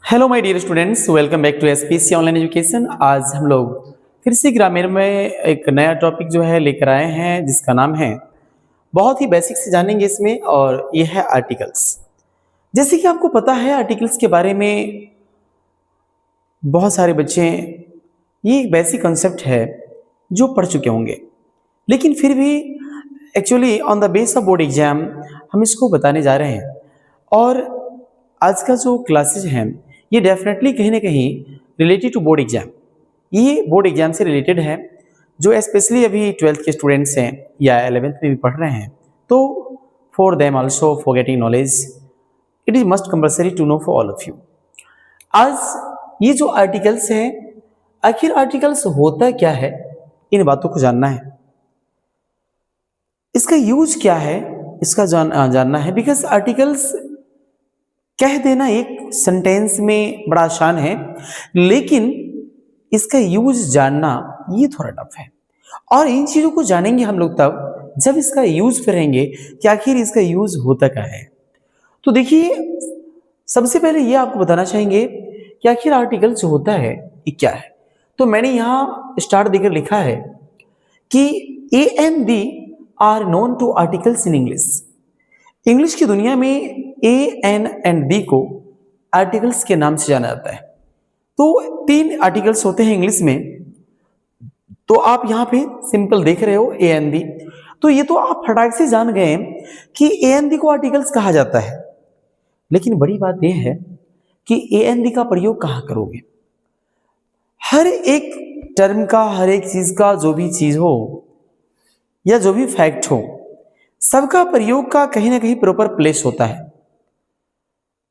Hello my dear students, welcome back to SPC online education. आज हम लोग फिर से ग्रामर में एक नया टॉपिक जो है लेकर आए हैं, जिसका नाम है, बहुत ही बेसिक से जानेंगे इसमें, और ये है आर्टिकल्स। जैसे कि आपको पता है आर्टिकल्स के बारे में, बहुत सारे बच्चे ये एक बेसिक कॉन्सेप्ट है जो पढ़ चुके होंगे, लेकिन फिर भी actually on the base of board exam हम इसको बताने जा रहे हैं। और आज का जो क्लासेज हैं ये डेफिनेटली कहीं ना कहीं रिलेटेड टू बोर्ड एग्जाम, ये बोर्ड एग्जाम से रिलेटेड है। जो स्पेशली अभी 12th के स्टूडेंट्स हैं या 11th में भी पढ़ रहे हैं, तो for them also for getting knowledge it is must compulsory to know for all of you. आज ये जो आर्टिकल्स हैं, आखिर आर्टिकल्स होता क्या है, इन बातों को जानना है। इसका यूज क्या है, इसका जानना है। बिकॉज आर्टिकल्स कह देना एक सेंटेंस में बड़ा आसान है, लेकिन इसका यूज जानना ये थोड़ा टफ है। और इन चीजों को जानेंगे हम लोग तब जब इसका यूज करेंगे कि आखिर इसका यूज होता क्या है। तो देखिए, सबसे पहले ये आपको बताना चाहेंगे कि आखिर आर्टिकल जो होता है ये क्या है। तो मैंने यहाँ स्टार्ट देकर लिखा है कि A and the are known to articles in English. English की दुनिया में ए एन एंड डी को आर्टिकल्स के नाम से जाना जाता है। तो 3 आर्टिकल्स होते हैं इंग्लिश में, तो आप यहाँ पे सिंपल देख रहे हो ए एन डी। तो ये तो आप फटाक से जान गए कि ए एन डी को आर्टिकल्स कहा जाता है, लेकिन बड़ी बात यह है कि ए एन डी का प्रयोग कहाँ करोगे। हर एक टर्म का, हर एक चीज का, जो भी चीज हो या जो भी फैक्ट हो, सबका प्रयोग का कहीं ना कहीं प्रॉपर प्लेस होता है।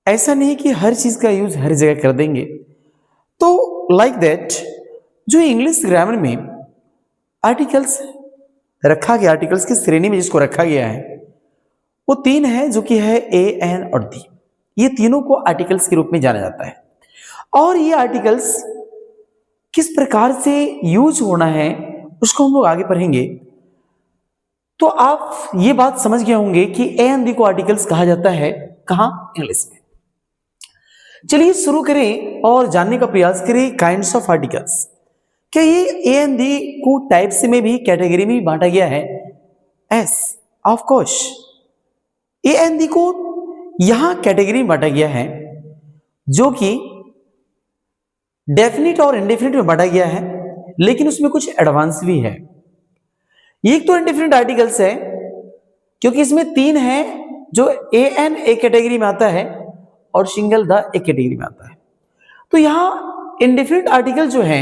ऐसा नहीं कि हर चीज का यूज हर जगह कर देंगे। तो लाइक दैट, जो इंग्लिश ग्रामर में आर्टिकल्स रखा गया, आर्टिकल्स की श्रेणी में जिसको रखा गया है, वो 3 है, जो कि है ए एन और दी। ये तीनों को आर्टिकल्स के रूप में जाना जाता है। और ये आर्टिकल्स किस प्रकार से यूज होना है उसको हम लोग आगे पढ़ेंगे। तो आप ये बात समझ गए होंगे कि ए एंड दी को आर्टिकल्स कहा जाता है कहां, इंग्लिश में। चलिए शुरू करें और जानने का प्रयास करें काइंड्स ऑफ आर्टिकल्स। क्या ये ए एंड दी को टाइप्स में भी, कैटेगरी में भी बांटा गया है? S, of course. A and दी को यहां कैटेगरी में बांटा गया है, जो कि डेफिनिट और इंडेफिनिट में बांटा गया है, लेकिन उसमें कुछ एडवांस भी है। एक तो इंडेफिनिट आर्टिकल्स है, क्योंकि इसमें 3 है, जो ए एन ए कैटेगरी में आता है और सिंगल द एक कैटेगरी में आता है। तो यहां इंडेफिनिट आर्टिकल जो है,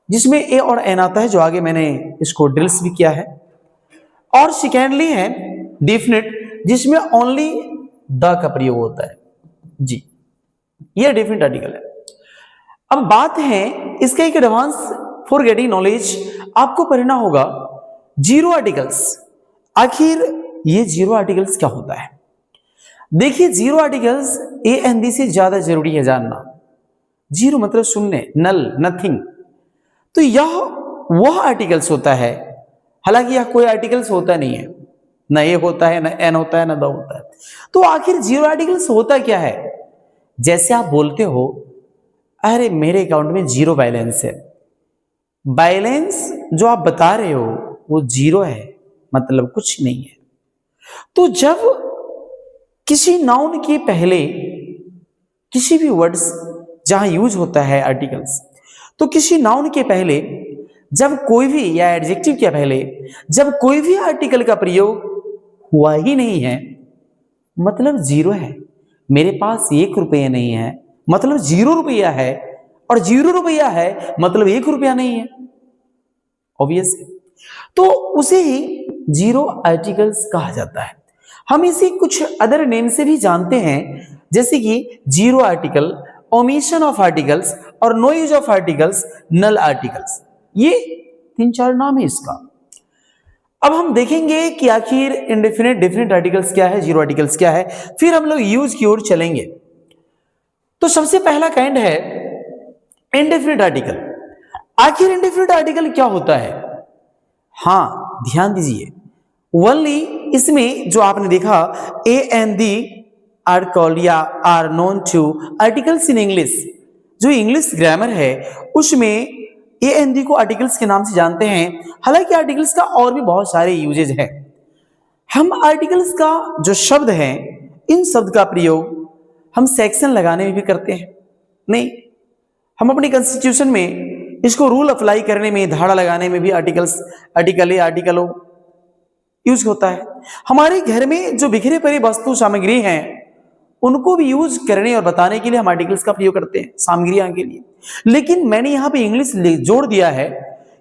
जिसमें ए और एन आता है, जो आगे मैंने इसको ड्रिल्स भी किया है। और सेकेंडली है डेफिनिट, जिसमें ओनली द का प्रयोग होता है। जी, ये डेफिनिट आर्टिकल है। अब बात है इसका एक एडवांस फॉर गेटिंग नॉलेज, आपको पढ़ना होगा जीरो आर्टिकल्स। आखिर ये जीरो आर्टिकल्स क्या होता है? देखिए, जीरो आर्टिकल्स ए एंड दी से ज्यादा जरूरी है जानना। जीरो मतलब शून्य, नल, नथिंग। तो यह वह आर्टिकल्स होता है, हालांकि यह कोई आर्टिकल्स होता नहीं है, न ए होता है, न एन होता है, न द होता है। तो आखिर जीरो आर्टिकल्स होता क्या है? जैसे आप बोलते हो, अरे मेरे अकाउंट में 0 बैलेंस है। बैलेंस जो आप बता रहे हो वो 0 है, मतलब कुछ नहीं है। तो जब किसी नाउन के पहले किसी भी वर्ड्स जहां यूज होता है आर्टिकल्स, तो किसी नाउन के पहले जब कोई भी, या एडजेक्टिव के पहले जब कोई भी आर्टिकल का प्रयोग हुआ ही नहीं है, मतलब 0 है। मेरे पास 1 रुपया नहीं है, मतलब 0 रुपया है। और 0 रुपया है मतलब 1 रुपया नहीं है, ऑब्वियस। तो उसे ही जीरो आर्टिकल्स कहा जाता है। हम इसे कुछ अदर नेम से भी जानते हैं, जैसे कि zero article, omission of articles, और no use of articles, null articles. ये 3-4 नाम है इसका। अब हम देखेंगे कि आखिर इंडेफिनिट, डेफिनिट आर्टिकल्स क्या है, जीरो आर्टिकल्स क्या है, फिर हम लोग यूज की ओर चलेंगे। तो सबसे पहला काइंड है इंडेफिनिट आर्टिकल। आखिर इंडेफिनिट आर्टिकल क्या होता है? हां, ध्यान दीजिए, ओनली इसमें जो आपने देखा a and the are called या are known to articles in English. जो इंग्लिश ग्रामर है उसमें ए एन डी को आर्टिकल्स के नाम से जानते हैं। हालांकि आर्टिकल्स का और भी बहुत सारे यूजेज हैं। हम आर्टिकल्स का जो शब्द है, इन शब्द का प्रयोग हम सेक्शन लगाने में भी करते हैं। नहीं, हम अपनी कॉन्स्टिट्यूशन में इसको रूल अप्लाई करने में, धारा लगाने में भी articles, article a, article O use होता है। हमारे घर में जो बिखरे पड़े वस्तु सामग्री हैं उनको भी यूज करने और बताने के लिए हम आर्टिकल्स का प्रयोग करते हैं सामग्रियां के लिए। लेकिन मैंने यहां पे इंग्लिश जोड़ दिया है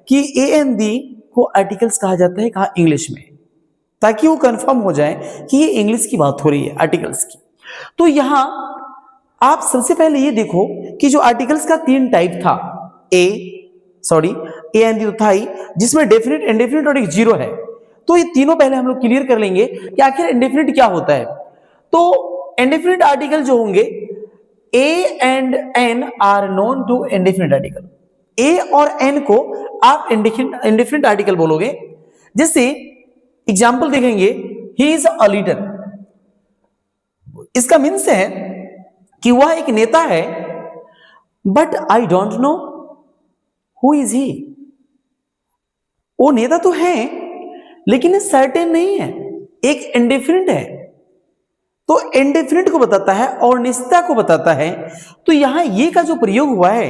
कि ए एन डी को आर्टिकल्स कहा जाता है, कहा इंग्लिश में, ताकि वो कंफर्म हो जाए कि ये इंग्लिश की बात हो रही है, आर्टिकल्स की। तो यहां आप सबसे पहले ये देखो कि जो आर्टिकल्स का 3 टाइप था, ए एन डी तो था ही, जिसमें डेफिनेट, इंडेफिनेट और एक जीरो है। तो ये तीनों पहले हम लोग क्लियर कर लेंगे कि आखिर इंडेफिनेट क्या होता है। तो इंडेफिनिट आर्टिकल जो होंगे, a and an are known to indefinite article. A और एन को आप इंडेफिनिट आर्टिकल बोलोगे। जैसे एग्जांपल देखेंगे, ही इज अ लीडर। इसका मीन्स है कि वह एक नेता है, but I don't know who is he. वो नेता तो है लेकिन सर्टेन नहीं है, एक इंडेफिनिट है। तो इंडेफिनिट को बताता है और निश्चितता को बताता है। तो यहां ये का जो प्रयोग हुआ है,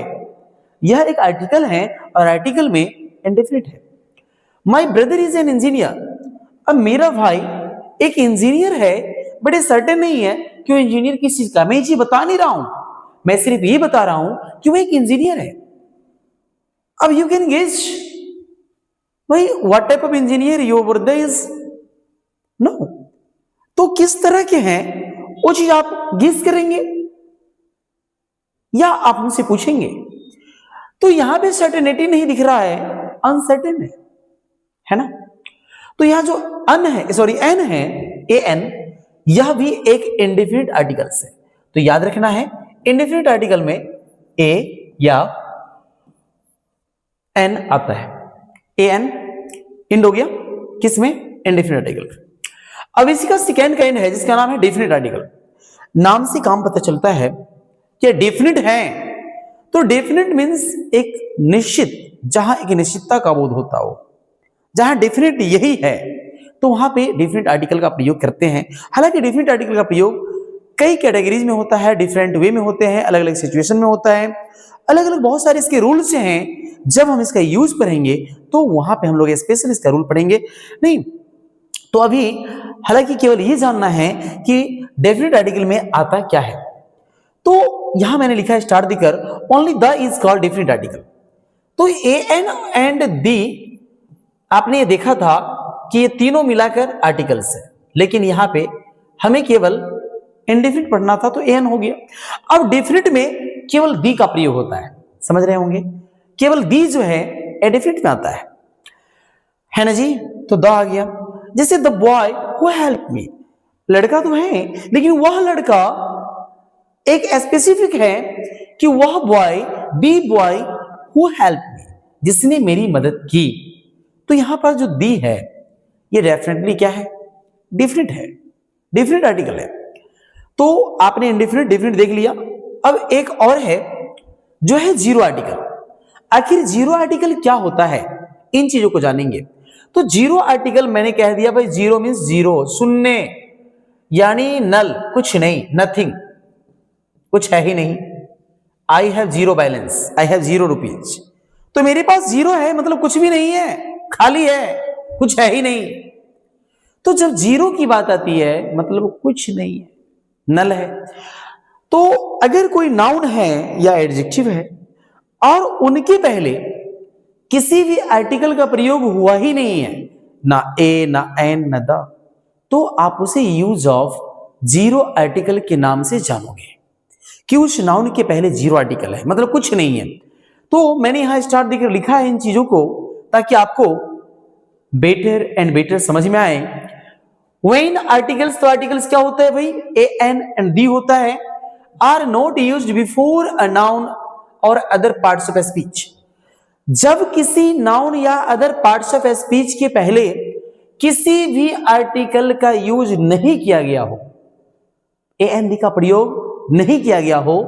यह एक आर्टिकल है और आर्टिकल में इंडेफिनिट है। My brother is an engineer. अब मेरा भाई एक इंजीनियर है, बट ये सर्टेन नहीं है कि वो इंजीनियर किस चीज का। मैं ये चीज बता नहीं रहा हूं, मैं सिर्फ ये बता रहा हूं कि वो एक इंजीनियर है। अब यू कैन गेस भाई what type of engineer your brother is. No, तो किस तरह के हैं वो चीज आप गेस करेंगे या आप हमसे पूछेंगे। तो यहां पे सर्टेनिटी नहीं दिख रहा है, अनसर्टेन है ना। तो यहां जो एन है, ए एन, यह भी एक इंडेफिनिट आर्टिकल्स है। तो याद रखना है, इंडेफिनिट आर्टिकल में ए या एन आता है। ए एन इंड हो गया किसमें, इंडेफिनिट आर्टिकल। अब इसी का सेकेंड काइंड है जिसका नाम है डेफिनिट आर्टिकल। नाम से काम पता चलता है कि डेफिनिट है। तो डेफिनिट मीन्स एक निश्चित, जहां एक निश्चितता का बोध होता हो, जहां डेफिनिट यही है, तो वहां पे डेफिनिट आर्टिकल का प्रयोग करते हैं। हालांकि डेफिनिट आर्टिकल का प्रयोग कई कैटेगरीज में होता है, डिफरेंट वे में होते हैं, अलग अलग सिचुएशन में होता है, अलग अलग बहुत सारे इसके रूल्स हैं। जब हम इसका यूज करेंगे तो वहां पे हम लोग स्पेशल इसका रूल पढ़ेंगे। नहीं तो अभी हालांकि केवल ये जानना है कि डेफिनिट आर्टिकल में आता क्या है। तो यहां मैंने लिखा है स्टार्ट देकर, only the is called definite article. तो ए एन एंड दी आपने ये देखा था कि ये तीनों मिलाकर आर्टिकल्स है, लेकिन यहां पे हमें केवल इंडेफिनिट पढ़ना था तो ए एन हो गया। अब डेफिनिट में केवल दी का प्रयोग होता है, समझ रहे होंगे, केवल दी जो है डेफिनिट में आता है ना जी। तो द आ गया। जैसे the boy who help me, लड़का तो है लेकिन वह लड़का एक स्पेसिफिक है कि वह boy, the boy who help me, जिसने मेरी मदद की। तो यहां पर जो दी है ये डेफिनेटली क्या है, डेफिनिट है, डेफिनिट आर्टिकल है। तो आपने इंडेफिनिट डेफिनिट देख लिया। अब एक और है जो है जीरो आर्टिकल। आखिर जीरो आर्टिकल क्या होता है, इन चीजों को जानेंगे। तो जीरो आर्टिकल मैंने कह दिया भाई, जीरो मीन्स जीरो, शून्य, यानी नल, कुछ नहीं, नथिंग, कुछ है ही नहीं। I have zero balance, I have zero rupees. तो मेरे पास जीरो है मतलब कुछ भी नहीं है, खाली है, कुछ है ही नहीं। तो जब जीरो की बात आती है मतलब कुछ नहीं है, नल है। तो अगर कोई नाउन है या एडजेक्टिव है और उनके पहले किसी भी आर्टिकल का प्रयोग हुआ ही नहीं है, ना ए, ना एन, ना द, तो आप उसे यूज ऑफ जीरो आर्टिकल के नाम से जानोगे कि उस नाउन के पहले जीरो आर्टिकल है, मतलब कुछ नहीं है। तो मैंने यहां स्टार्ट देकर लिखा है इन चीजों को ताकि आपको बेटर एंड बेटर समझ में आए। व्हेन आर्टिकल्स, तो आर्टिकल्स क्या होता है भाई, ए एन एंड दी होता है, are not used before a noun और अदर पार्ट्स ऑफ स्पीच। जब किसी नाउन या अदर पार्ट्स ऑफ स्पीच के पहले किसी भी आर्टिकल का यूज नहीं किया गया हो, एन डी का प्रयोग नहीं किया गया हो,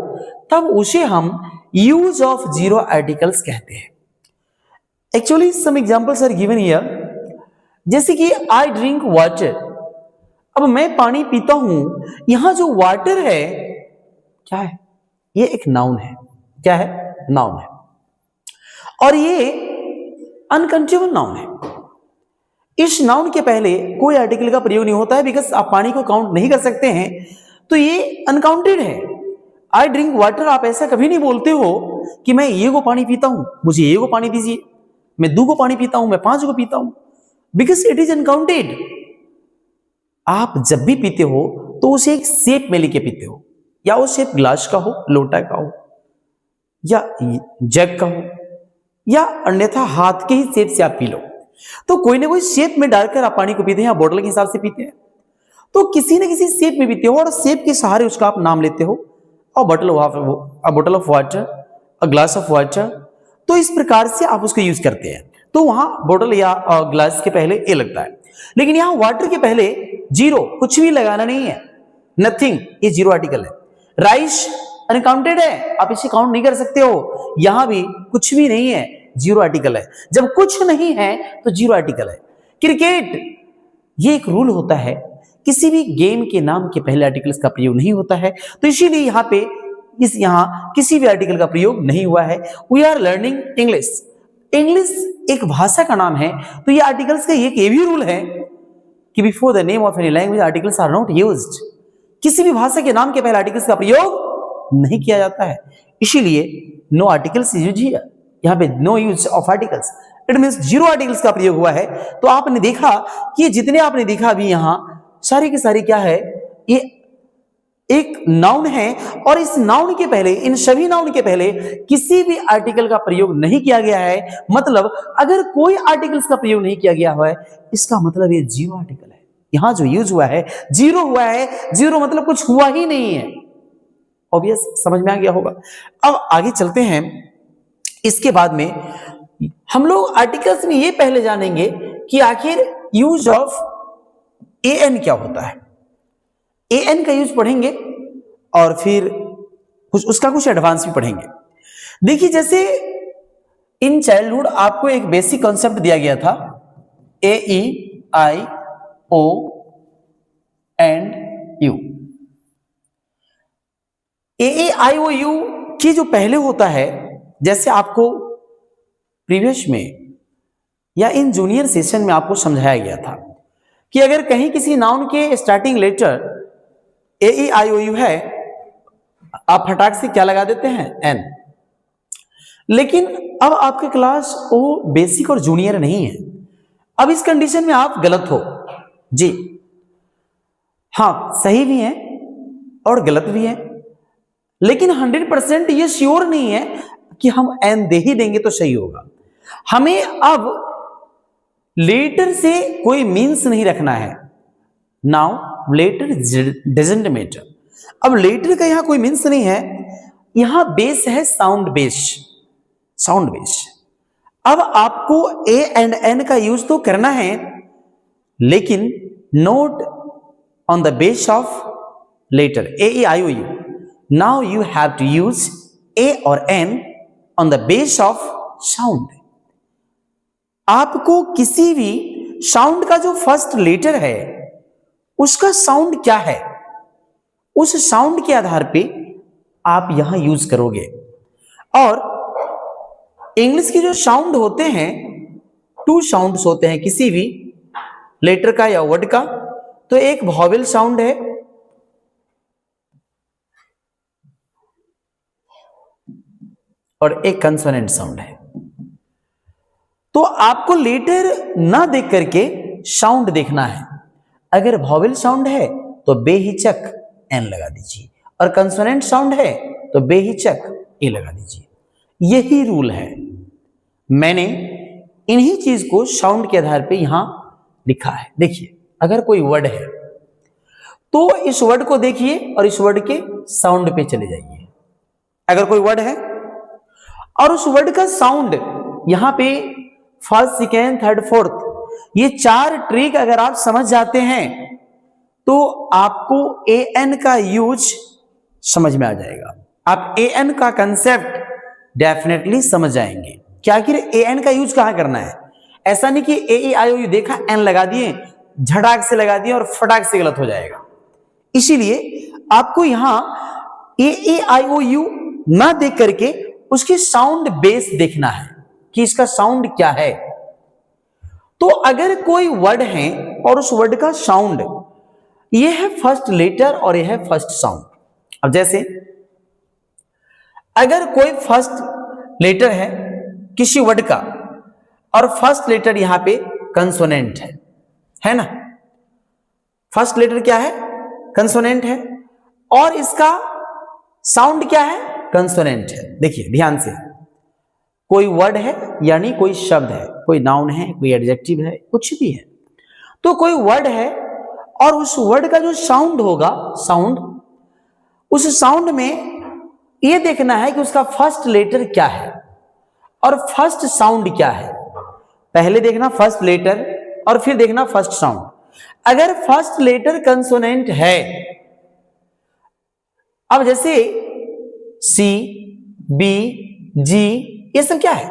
तब उसे हम यूज ऑफ जीरो आर्टिकल्स कहते हैं। Actually some examples are given here, जैसे कि आई ड्रिंक वाटर। अब मैं पानी पीता हूं, यहां जो वाटर है क्या है? ये एक नाउन है। क्या है? नाउन है, और ये अनकाउंटेबल नाउन है। इस नाउन के पहले कोई आर्टिकल का प्रयोग नहीं होता है, बिकॉज आप पानी को काउंट नहीं कर सकते हैं, तो ये अनकाउंटेड है। आई ड्रिंक वाटर, आप ऐसा कभी नहीं बोलते हो कि मैं ये को पानी पीता हूं, मुझे ये को पानी दीजिए, मैं 2 को पानी पीता हूं, मैं 5 को पीता हूं, बिकॉज इट इज अनकाउंटेड। आप जब भी पीते हो तो उसे एक शेप में लेके पीते हो, या वो शेप ग्लास का हो, लोटा का हो, या जग का हो, या अन्यथा हाथ के ही शेप से आप पी लो। तो कोई ना कोई शेप में डालकर आप पानी को पीते हैं, या बोतल के हिसाब से पीते हैं, तो किसी न किसी शेप में पीते हो, और शेप के सहारे उसका आप नाम लेते हो, और बोतल of water, a glass of water. तो इस प्रकार से आप उसको यूज करते हैं। तो वहां बोतल या ग्लास के पहले ए लगता है, लेकिन यहां वाटर के पहले जीरो, कुछ भी लगाना नहीं है, नथिंग, ये जीरो आर्टिकल है। राइस अनकाउंटेड है, आप इसे काउंट नहीं कर सकते हो, यहां भी कुछ भी नहीं है, जीरो आर्टिकल है। जब कुछ नहीं है तो जीरो आर्टिकल है। क्रिकेट, ये एक रूल होता है, किसी भी गेम के नाम के पहले आर्टिकल्स का प्रयोग नहीं होता है, तो इसीलिए यहां पे यहां किसी भी आर्टिकल का प्रयोग नहीं हुआ है। We are learning English. English एक भाषा का नाम है, तो ये आर्टिकल्स का एक ये भी रूल है कि before the name of any language articles are not used. किसी भी भाषा के नाम के पहले आर्टिकल्स का प्रयोग नहीं किया जाता है, इसीलिए no articles is used here, यहां पे no use of articles, it means zero articles का प्रयोग हुआ है। तो आपने देखा कि जितने आपने देखा अभी यहां सारी की सारी क्या है, ये एक नाउन है, और इस नाउन के पहले, इन सभी नाउन के पहले किसी भी आर्टिकल का प्रयोग नहीं किया गया है। मतलब अगर कोई आर्टिकल्स का प्रयोग नहीं किया गया है, इसका मतलब ये जीरो आर्टिकल है। यहां जो यूज हुआ है जीरो हुआ है, जीरो मतलब कुछ हुआ ही नहीं है। ऑब्वियस, समझ में आ गया होगा। अब आगे चलते हैं। इसके बाद में हम लोग आर्टिकल्स में ये पहले जानेंगे कि आखिर यूज ऑफ एन क्या होता है। एन का यूज पढ़ेंगे, और फिर उसका कुछ एडवांस भी पढ़ेंगे। देखिए, जैसे इन चाइल्डहुड आपको एक बेसिक कॉन्सेप्ट दिया गया था, A E I O and U. A E I O U की जो पहले होता है, जैसे आपको प्रीवियस में या इन जूनियर सेशन में आपको समझाया गया था कि अगर कहीं किसी नाउन के starting letter A E I O U है, आप फटाक से क्या लगा देते हैं? एन। लेकिन अब आपके क्लास वो बेसिक और जूनियर नहीं है। अब इस कंडीशन में आप गलत हो जी। हाँ, सही भी है और गलत भी है, लेकिन 100% ये श्योर नहीं है कि हम एन दे ही देंगे तो सही होगा। हमें अब लेटर से कोई मीन्स नहीं रखना है। Now later doesn't matter. अब लेटर का यहां कोई मीन्स नहीं है, यहां बेस है साउंड बेस। Sound base. अब आपको ए एंड एन का यूज तो करना है, लेकिन note on the base of letter A E I O U. Now you have to use a और an on the base of sound. आपको किसी भी साउंड का जो फर्स्ट लेटर है उसका साउंड क्या है, उस साउंड के आधार पे आप यहां यूज करोगे। और इंग्लिश की जो साउंड होते हैं, 2 साउंड्स होते हैं किसी भी लेटर का या वर्ड का। तो एक वॉवेल साउंड है और एक कंसोनेंट साउंड है। तो आपको लेटर ना देख करके साउंड देखना है। अगर वॉवेल साउंड है तो बेहिचक एन लगा दीजिए, और कंसोनेंट साउंड है तो बेहिचक ए लगा दीजिए। यही रूल है। मैंने इन्हीं चीज को साउंड के आधार पे यहां लिखा है। देखिए, अगर कोई वर्ड है तो इस वर्ड को देखिए और इस वर्ड के साउंड पे चले जाइए। अगर कोई वर्ड है और उस वर्ड का साउंड यहां पे फर्स्ट, सेकेंड, थर्ड, फोर्थ, ये 4 ट्रिक अगर आप समझ जाते हैं तो आपको ए एन का यूज समझ में आ जाएगा, आप ए एन का कंसेप्ट डेफिनेटली समझ जाएंगे कि आखिर ए एन का यूज कहां करना है। ऐसा नहीं कि ए ई आई ओ यू देखा एन लगा दिए, झटाक से लगा दिए और फटाक से गलत हो जाएगा। इसीलिए आपको यहां ए ई आई ओ यू ना देख करके उसकी साउंड बेस देखना है कि इसका साउंड क्या है। तो अगर कोई वर्ड है और उस वर्ड का साउंड ये है फर्स्ट लेटर और ये है फर्स्ट साउंड। अब जैसे अगर कोई फर्स्ट लेटर है किसी वर्ड का और फर्स्ट लेटर यहां पे कंसोनेंट है ना, फर्स्ट लेटर क्या है, कंसोनेंट है, और इसका साउंड क्या है, कंसोनेंट है। देखिए ध्यान से, कोई वर्ड है यानी कोई शब्द है, कोई नाउन है, कोई एडजेक्टिव है, कुछ भी है, तो कोई वर्ड है और उस वर्ड का जो साउंड होगा, साउंड, उस साउंड में यह देखना है कि उसका फर्स्ट लेटर क्या है और फर्स्ट साउंड क्या है। पहले देखना फर्स्ट लेटर और फिर देखना फर्स्ट साउंड। अगर फर्स्ट लेटर कंसोनेंट है, अब जैसे सी, बी, जी, ये सब क्या है,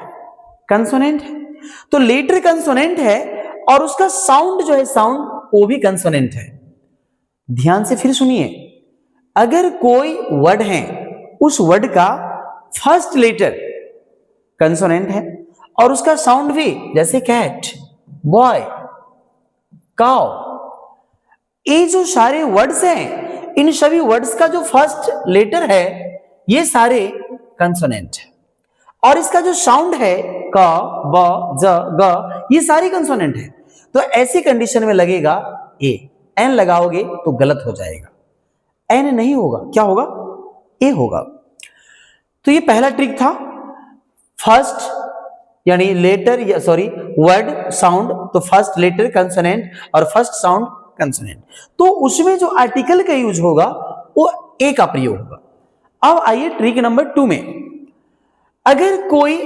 कंसोनेंट है, तो लेटर कंसोनेंट है और उसका साउंड जो है, साउंड वो भी कंसोनेंट है। ध्यान से फिर सुनिए, अगर कोई वर्ड है उस वर्ड का फर्स्ट लेटर कंसोनेंट है और उसका साउंड भी, जैसे कैट, बॉय, काउ, ये जो सारे वर्ड्स हैं, इन सभी वर्ड्स का जो फर्स्ट लेटर है ये सारे कंसोनेंट है और इसका जो साउंड है क, ब, ज, ग, ये सारी कंसोनेंट है। तो ऐसी कंडीशन में लगेगा ए, एन लगाओगे तो गलत हो जाएगा, एन नहीं होगा, क्या होगा, ए होगा। तो ये पहला ट्रिक था, फर्स्ट यानी लेटर या सॉरी वर्ड साउंड, तो फर्स्ट लेटर कंसोनेंट और फर्स्ट साउंड कंसोनेंट, तो उसमें जो आर्टिकल का यूज होगा वो ए का प्रयोग होगा। अब आइए ट्रिक नंबर 2 में, अगर कोई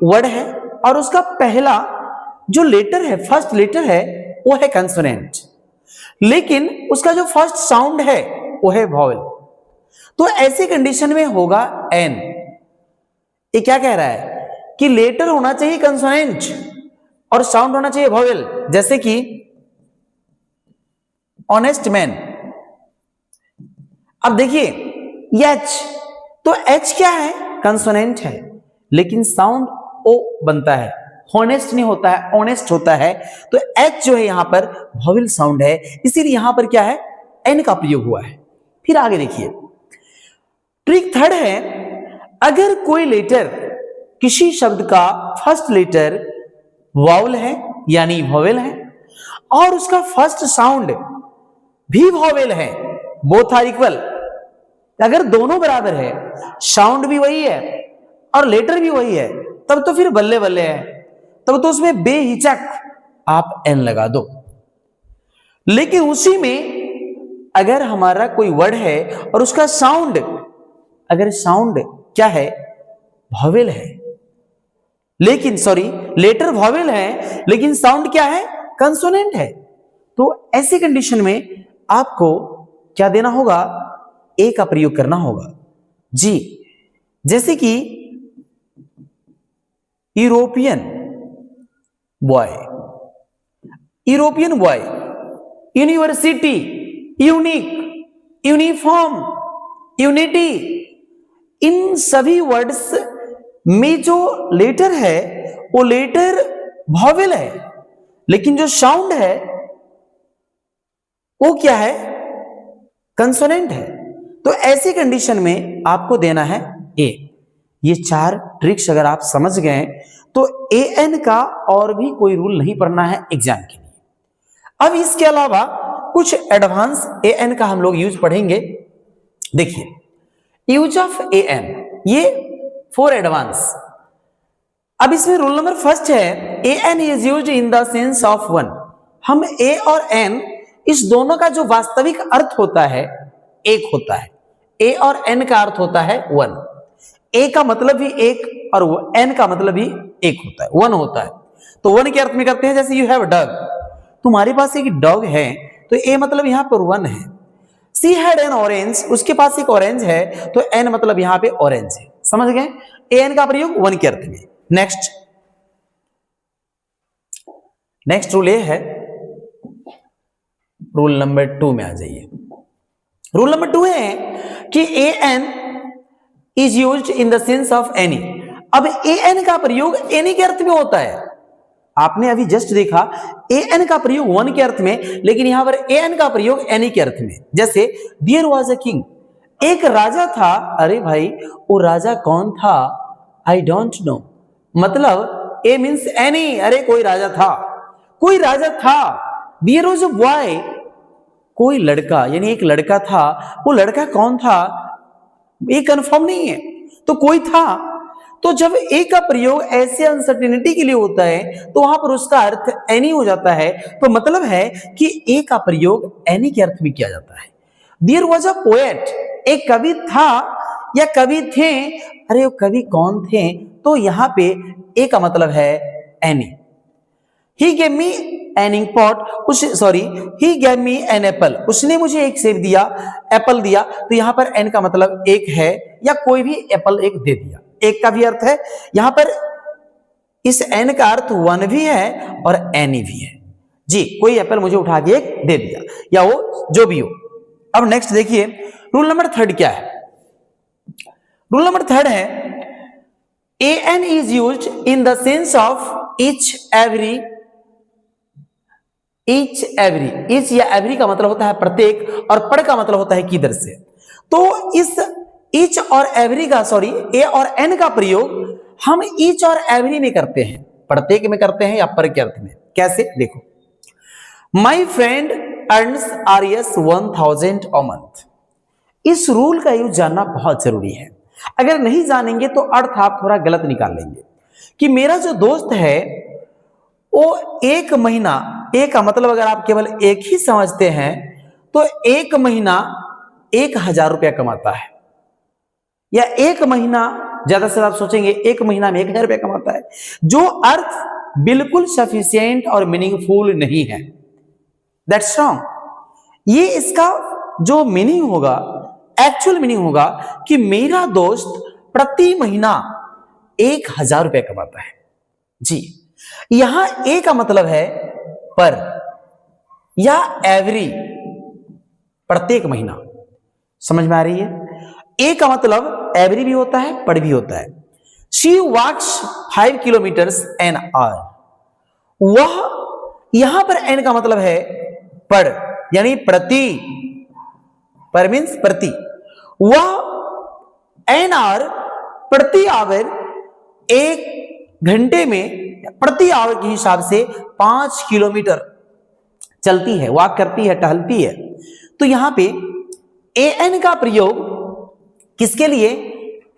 वर्ड है और उसका पहला जो लेटर है, फर्स्ट लेटर है, वो है कंसोनेंट, लेकिन उसका जो फर्स्ट साउंड है वो है वॉवेल, तो ऐसी कंडीशन में होगा एन। ये क्या कह रहा है कि लेटर होना चाहिए कंसोनेंट और साउंड होना चाहिए वॉवेल, जैसे कि ऑनेस्ट मैन। अब देखिए एच, तो एच क्या है, कंसोनेंट है, लेकिन साउंड ओ बनता है, हॉनेस्ट नहीं होता है, ऑनेस्ट होता है, तो एच जो है यहां पर वॉवेल साउंड है, इसीलिए यहां पर क्या है, एन का प्रयोग हुआ है। फिर आगे देखिए, ट्रिक थर्ड है, अगर कोई लेटर किसी शब्द का फर्स्ट लेटर वाउल है यानी वॉवेल है और उसका फर्स्ट साउंड भी वॉवेल है, बोथ आर इक्वल, अगर दोनों बराबर है, साउंड भी वही है और लेटर भी वही है, तब तो फिर बल्ले बल्ले है, तब तो उसमें बेहिचक आप एन लगा दो। लेकिन उसी में अगर हमारा कोई वर्ड है और उसका साउंड, अगर साउंड क्या है, वॉवेल है, लेकिन सॉरी लेटर वॉवेल है लेकिन साउंड क्या है, कंसोनेंट है, तो ऐसी कंडीशन में आपको क्या देना होगा, ए का प्रयोग करना होगा। जी, जैसे कि European boy, European boy, university, unique, uniform, unity, इन सभी वर्ड्स में जो लेटर है वो लेटर वॉवेल है, लेकिन जो साउंड है वो क्या है, कंसोनेंट है, तो ऐसी कंडीशन में आपको देना है ए। ये 4 ट्रिक्स अगर आप समझ गए तो ए एन का और भी कोई रूल नहीं पढ़ना है एग्जाम के लिए। अब इसके अलावा कुछ एडवांस ए एन का हम लोग यूज पढ़ेंगे। देखिए, यूज ऑफ ए एन, ये 4 एडवांस। अब इसमें रूल नंबर फर्स्ट है, a an is used in the sense of one. हम ए और एन, इस दोनों का जो वास्तविक अर्थ होता है एक होता है, ए और एन का अर्थ होता है वन, ए का मतलब भी एक और एन का मतलब भी एक होता है, वन होता है। तो वन के अर्थ में करते हैं, जैसे यू हैव डॉग, तुम्हारे पास एक डॉग है, तो ए मतलब यहां पर 1 है। सी हैड एन ऑरेंज, उसके पास एक ऑरेंज है, तो एन मतलब यहां पे ऑरेंज है। समझ गए? एन का प्रयोग 1 के अर्थ में। नेक्स्ट रूल ये है, रूल नंबर 2 में आ जाइए। रूल नंबर 2 है कि a an is used in the sense of any. अब ए एन का प्रयोग एनी के अर्थ में होता है। आपने अभी जस्ट देखा ए एन का प्रयोग 1 के अर्थ में, लेकिन यहां पर ए एन का प्रयोग एनी के अर्थ में। जैसे देयर वाज अ किंग, एक राजा था। अरे भाई वो राजा कौन था? I don't know. मतलब ए मीन्स एनी, अरे कोई राजा था, कोई राजा था। देयर वाज अ बॉय, कोई लड़का, यानी एक लड़का था। वो लड़का कौन था ये कंफर्म नहीं है, तो कोई था। तो जब ए का प्रयोग ऐसे अनसर्टेनिटी के लिए होता है तो वहां पर उसका अर्थ एनी हो जाता है। तो मतलब है कि ए का प्रयोग एनी के अर्थ में किया जाता है। देयर वाज अ पोएट, एक कवि था या कवि थे। अरे वो कवि कौन थे? तो यहां पे ए का मतलब है any. He gave me an import, he gave me an apple, उसने मुझे एक सेब दिया, एप्पल दिया। तो यहां पर एन का मतलब एक है, या कोई भी एप्पल एक दे दिया, एक का भी अर्थ है। यहां पर इस एन का अर्थ 1 भी है और एनी भी है जी। कोई एप्पल मुझे उठा के एक दे दिया, या वो जो भी हो। अब नेक्स्ट देखिए रूल नंबर 3 क्या है। रूल नंबर 3 है a an is used in the sense of each every. Each या एवरी का मतलब होता है प्रत्येक, और पढ़ का मतलब होता है किधर से। तो इस ईच और एवरी का ए और एन का प्रयोग हम ईच और एवरी में करते हैं, प्रत्येक में करते हैं या पर के अर्थ में। कैसे? देखो, my friend earns RS 1000 a month. इस रूल का यूज जानना बहुत जरूरी है। अगर नहीं जानेंगे तो अर्थ आप थोड़ा गलत निकाल लेंगे कि मेरा जो दोस्त है वो एक महीना, एक का मतलब अगर आप केवल एक ही समझते हैं तो एक महीना 1000 रुपया कमाता है, या एक महीना, ज्यादा से आप सोचेंगे एक महीना में 1000 रुपया कमाता है, जो अर्थ बिल्कुल सफिशिएंट और मीनिंगफुल नहीं है। That's wrong. ये इसका जो मीनिंग होगा, एक्चुअल मीनिंग होगा कि मेरा दोस्त प्रति महीना 1000 रुपया कमाता है जी। यहां ए का मतलब है पर या एवरी, प्रत्येक महीना। समझ में आ रही है? ए का मतलब एवरी भी होता है, पर भी होता है। She walks 5 kilometres an hour. वह, यहां पर एन का मतलब है पर, यानी प्रति, पर मीन्स प्रति। वह एन आवर, प्रति आवर, एक घंटे में प्रति आवर के हिसाब से 5 किलोमीटर चलती है, वॉक करती है, टहलती है। तो यहां पे ए एन का प्रयोग किसके लिए?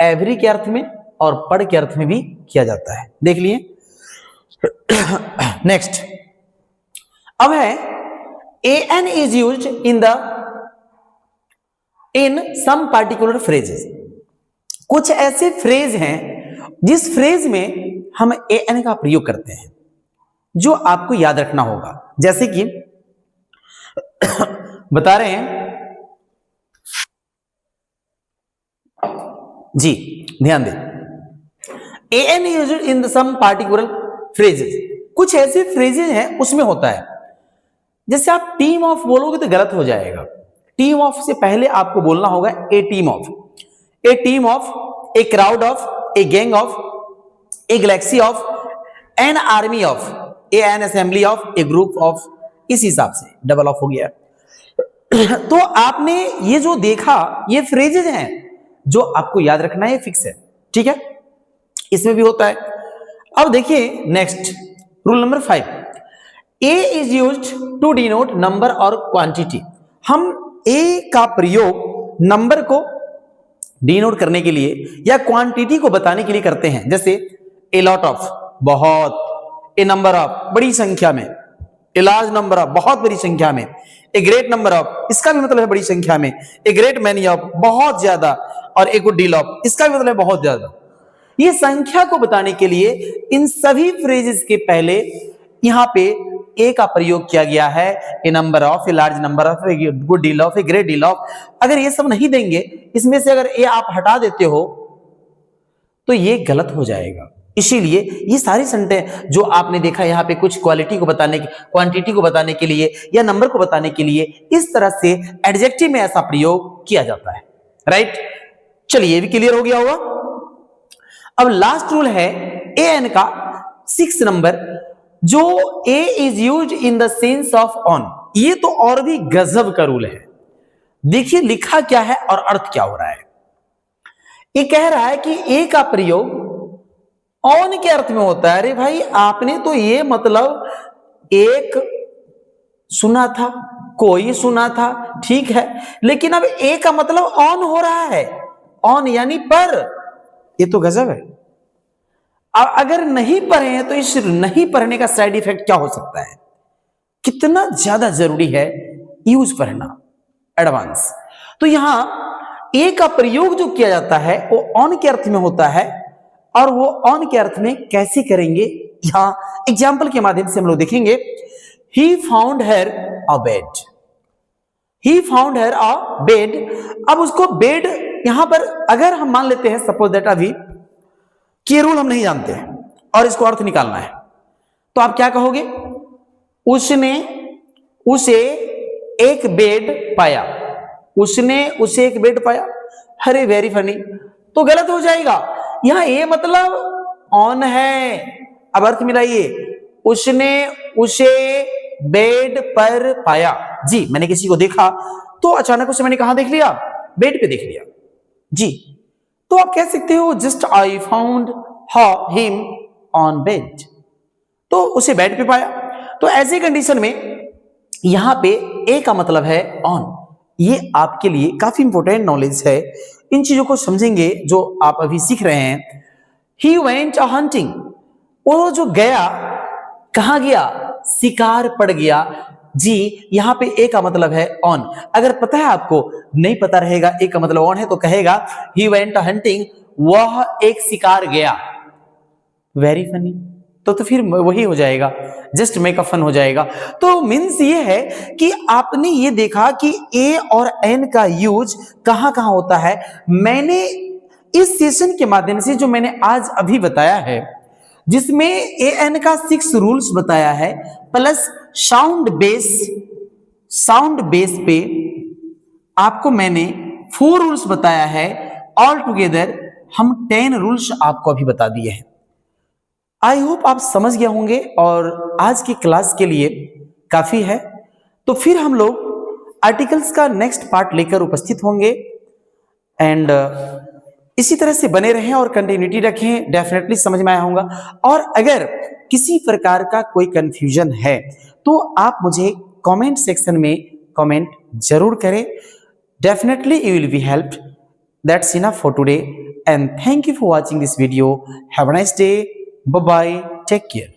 एवरी के अर्थ में और पर के अर्थ में भी किया जाता है। देख लिए। नेक्स्ट अब है a an is used in some particular phrases. कुछ ऐसे फ्रेज हैं जिस फ्रेज में हम ए एन का प्रयोग करते हैं, जो आपको याद रखना होगा। जैसे कि बता रहे हैं जी, ध्यान दें। A an used in some particular phrases, कुछ ऐसे फ्रेजेस हैं उसमें होता है। जैसे आप टीम ऑफ बोलोगे तो गलत हो जाएगा। टीम ऑफ से पहले आपको बोलना होगा a team of, a team of, a crowd of, a gang of, a galaxy of, an army of, a an assembly of, a group of. इस हिसाब से डबल ऑफ हो गया। तो आपने ये जो देखा, ये फ्रेजेज हैं जो आपको याद रखना है, फिक्स है, ठीक है। इसमें भी होता है। अब देखिए next rule number 5, A is used to denote number और क्वांटिटी। हम ए का प्रयोग नंबर को डिनोट करने के लिए या क्वांटिटी को बताने के लिए करते हैं। जैसे ए लॉट ऑफ, बहुत, ए नंबर ऑफ, बड़ी संख्या में, ए लार्ज नंबर ऑफ, बहुत बड़ी संख्या में, ए ग्रेट नंबर ऑफ, इसका भी मतलब है बड़ी संख्या में, ए ग्रेट मैनी ऑफ, बहुत ज्यादा, और ए गुड डील ऑफ, इसका भी मतलब है बहुत ज्यादा। ये संख्या को बताने के लिए इन सभी फ्रेजेस के पहले यहां पे ए का प्रयोग किया गया है, a number of, a large number of, a good deal of, a great deal of, अगर ये सब नहीं देंगे, इसमें से अगर ए आप हटा देते हो तो ये गलत हो जाएगा। इसीलिए ये सारी सेंटेंस जो आपने देखा यहाँ पे कुछ क्वालिटी को बताने की, क्वांटिटी को बताने के लिए या नंबर को बताने के लिए इस तरह से एडजेक्टिव में ऐसा प्रयोग किया जाता है, राइट। चलिए ये भी क्लियर हो गया होगा। अब लास्ट रूल है ए एन का 6 नंबर, जो a is use in the sense of on. ये तो और भी गजब का रूल है। देखिए लिखा क्या है और अर्थ क्या हो रहा है। ये कह रहा है कि ए का प्रयोग ऑन के अर्थ में होता है। अरे भाई आपने तो ये मतलब एक सुना था, कोई सुना था, ठीक है, लेकिन अब ए का मतलब ऑन हो रहा है, ऑन यानी पर। ये तो गजब है। अब अगर नहीं पढ़े हैं तो इस नहीं पढ़ने का साइड इफेक्ट क्या हो सकता है। कितना ज्यादा जरूरी है यूज पढ़ना, एडवांस। तो यहां ए का प्रयोग जो किया जाता है वो ऑन के अर्थ में होता है, और वो ऑन के अर्थ में कैसे करेंगे यहां एग्जाम्पल के माध्यम से हम लोग देखेंगे। He found her a bed, he found her a bed. अब उसको बेड यहां पर अगर हम मान लेते हैं सपोज दैट अभी कि रूल हम नहीं जानते हैं और इसको अर्थ निकालना है, तो आप क्या कहोगे, उसने उसे एक बेड पाया, उसने उसे एक बेड पाया। अरे वेरी फनी, तो गलत हो जाएगा। यहां ए मतलब ऑन है, अब अर्थ मिलाइए, उसने उसे बेड पर पाया। जी मैंने किसी को देखा तो अचानक उसे मैंने कहां देख लिया, बेड पे देख लिया जी। तो आप कह सकते हो just I found him on bed, तो उसे बेड पे पाया। तो ऐसे कंडीशन में यहां पे ए का मतलब है ऑन। ये आपके लिए काफी इंपॉर्टेंट नॉलेज है, इन चीजों को समझेंगे जो आप अभी सीख रहे हैं। ही वेंट अ हंटिंग, वो जो गया, कहां गया, शिकार पड़ गया। जी यहां पे ए का मतलब है ऑन। अगर पता है आपको, नहीं पता रहेगा ए का मतलब ऑन है तो कहेगा ही वेंट अ हंटिंग, वह एक शिकार गया। वेरी फनी, तो फिर वही हो जाएगा, जस्ट मेक अ फन हो जाएगा। तो मीन्स ये है कि आपने ये देखा कि ए और एन का यूज कहां कहां होता है। मैंने इस सेशन के माध्यम से जो मैंने आज अभी बताया है, जिसमें ए एन का 6 रूल्स बताया है, प्लस साउंड बेस पे आपको मैंने 4 रूल्स बताया है। ऑल टुगेदर हम 10 रूल्स आपको अभी बता दिए हैं। आई होप आप समझ गए होंगे और आज की क्लास के लिए काफी है। तो फिर हम लोग आर्टिकल्स का नेक्स्ट पार्ट लेकर उपस्थित होंगे, एंड इसी तरह से बने रहें और कंटिन्यूटी रखें, डेफिनेटली समझ में आया होगा। और अगर किसी प्रकार का कोई कंफ्यूजन है तो आप मुझे कमेंट सेक्शन में कमेंट जरूर करें, definitely you will be helped. That's enough for today and thank you for watching this video. Have a nice day, bye bye, take care.